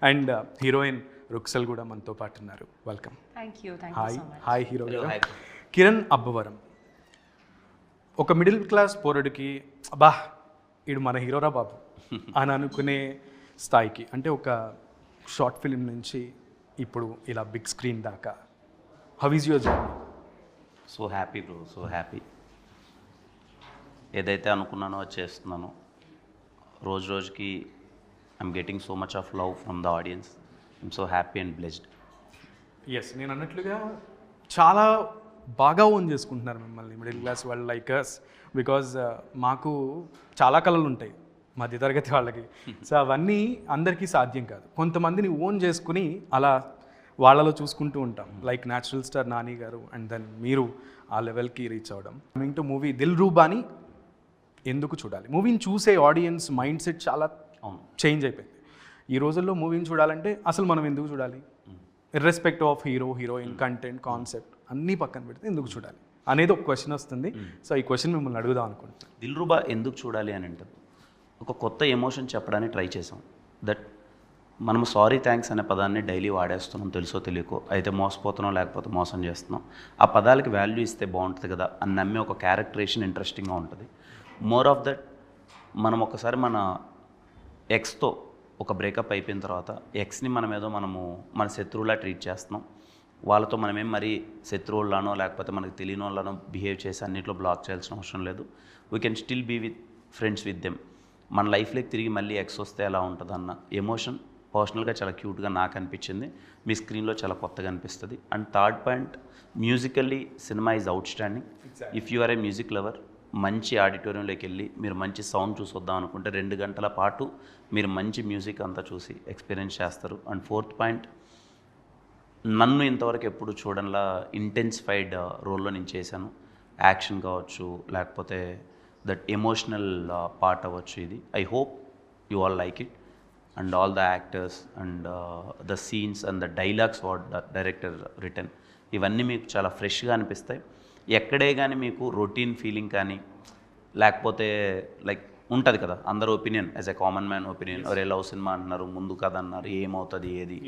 And heroine రుక్సల్ కూడా మనతో పాటు ఉన్నారు. Welcome. Thank you hi so much. Hi hero గారు. కిరణ్ అబ్బవరం ఒక మిడిల్ క్లాస్ పోరడికి బా ఈడు మన హీరోరా బాబు అని అనుకునే స్థాయికి, అంటే ఒక షార్ట్ ఫిలిం నుంచి ఇప్పుడు ఇలా బిగ్ స్క్రీన్ దాకా, how is your journey? So happy bro, so happy. ఏదైతే అనుకున్నానో అది చేస్తున్నాను. రోజు రోజుకి I'm getting so much of love from the audience. I'm so happy and blessed. Yes, నేను అన్నట్లుగా చాలా బాగా ఓన్ చేసుకుంటున్నారు మిమ్మల్ని మిడిల్ క్లాస్ వాళ్ళు లైక్ అస్. బికాజ్ మాకు చాలా కళలు ఉంటాయి మధ్యతరగతి వాళ్ళకి. సో అవన్నీ అందరికీ సాధ్యం కాదు. కొంతమందిని ఓన్ చేసుకుని అలా వాళ్ళలో చూసుకుంటూ ఉంటాం. లైక్ న్యాచురల్ స్టార్ నాని గారు, అండ్ దెన్ మీరు ఆ లెవెల్కి రీచ్ అవ్వడం. కమింగ్ టు మూవీ దిల్ రూబాని ఎందుకు చూడాలి? మూవీని చూసే ఆడియన్స్ మైండ్ సెట్ చాలా చేంజ్ అయిపోయింది. ఈ రోజుల్లో మూవీని చూడాలంటే అసలు మనం ఎందుకు చూడాలి? Irrespective of hero, heroine, content, concept అన్నీ పక్కన పెడితే ఎందుకు చూడాలి అనేది ఒక క్వశ్చన్ వస్తుంది. సో ఈ క్వశ్చన్ మిమ్మల్ని అడుగుదాం అనుకుంటున్నాను. దిల్రుబా ఎందుకు చూడాలి అని అంటే, ఒక కొత్త ఎమోషన్ చెప్పడానికి ట్రై చేసాం. దట్ మనం సారీ థ్యాంక్స్ అనే పదాన్ని డైలీ వాడేస్తున్నాం, తెలుసో తెలియకో. అయితే మోసపోతున్నాం, లేకపోతే మోసం చేస్తున్నాం. ఆ పదాలకి వాల్యూ ఇస్తే బాగుంటుంది కదా అని నమ్మే ఒక క్యారెక్టరేషన్ ఇంట్రెస్టింగ్గా ఉంటుంది. మోర్ ఆఫ్ దట్, మనం ఒకసారి మన ఎక్స్తో ఒక బ్రేకప్ అయిపోయిన తర్వాత ఎక్స్ని మనము మన శత్రువులా ట్రీట్ చేస్తున్నాం. వాళ్ళతో మనమేం మరీ శత్రువుల్లానో లేకపోతే మనకు తెలియని వాళ్ళనో బిహేవ్ చేసి అన్నింటిలో బ్లాక్ చేయాల్సిన అవసరం లేదు. We can still be with friends with them. మన లైఫ్లోకి తిరిగి మళ్ళీ ఎక్స్ వస్తే ఎలా ఉంటుంది అన్న ఎమోషన్ పర్సనల్గా చాలా క్యూట్గా నాకు అనిపించింది. మీ స్క్రీన్లో చాలా కొత్తగా అనిపిస్తుంది. And third point, musically cinema is outstanding. If you are a music lover, మంచి ఆడిటోరియంలోకి వెళ్ళి మీరు మంచి సౌండ్ చూసి వద్దాం అనుకుంటే 2 గంటల పాటు మీరు మంచి మ్యూజిక్ అంతా చూసి ఎక్స్పీరియన్స్ చేస్తారు. అండ్ ఫోర్త్ పాయింట్, నన్ను ఇంతవరకు ఎప్పుడు చూడడంలా ఇంటెన్సిఫైడ్ రోల్లో నేను చేశాను. యాక్షన్ కావచ్చు, లేకపోతే దట్ ఎమోషనల్ పార్ట్ అవ్వచ్చు. ఇది I hope you all like it. And all the actors and the scenes and the dialogues what the director return, ఇవన్నీ మీకు చాలా ఫ్రెష్గా అనిపిస్తాయి. ఎక్కడే కానీ మీకు రొటీన్ ఫీలింగ్ కానీ, లేకపోతే లైక్ ఉంటుంది కదా అందరూ opinion, as a common man opinion, ఒరే లవ్ సినిమా అంటున్నారు, ముందు కథ అన్నారు, ఏమవుతుంది ఏది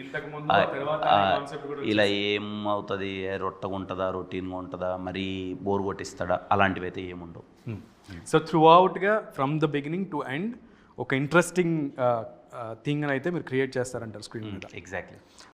ఇలా ఏమవుతుంది, రొట్టగా ఉంటుందా, రొటీన్గా ఉంటుందా, మరీ బోర్ కొట్టిస్తాడా, అలాంటివి అయితే ఏముండవు. సో త్రూ అవుట్గా from the beginning to end ఒక ఇంట్రెస్టింగ్ థింగ్ అని అయితే మీరు క్రియేట్ చేస్తారంటారు స్క్రీన్ మీద. ఎగ్జాక్ట్లీ.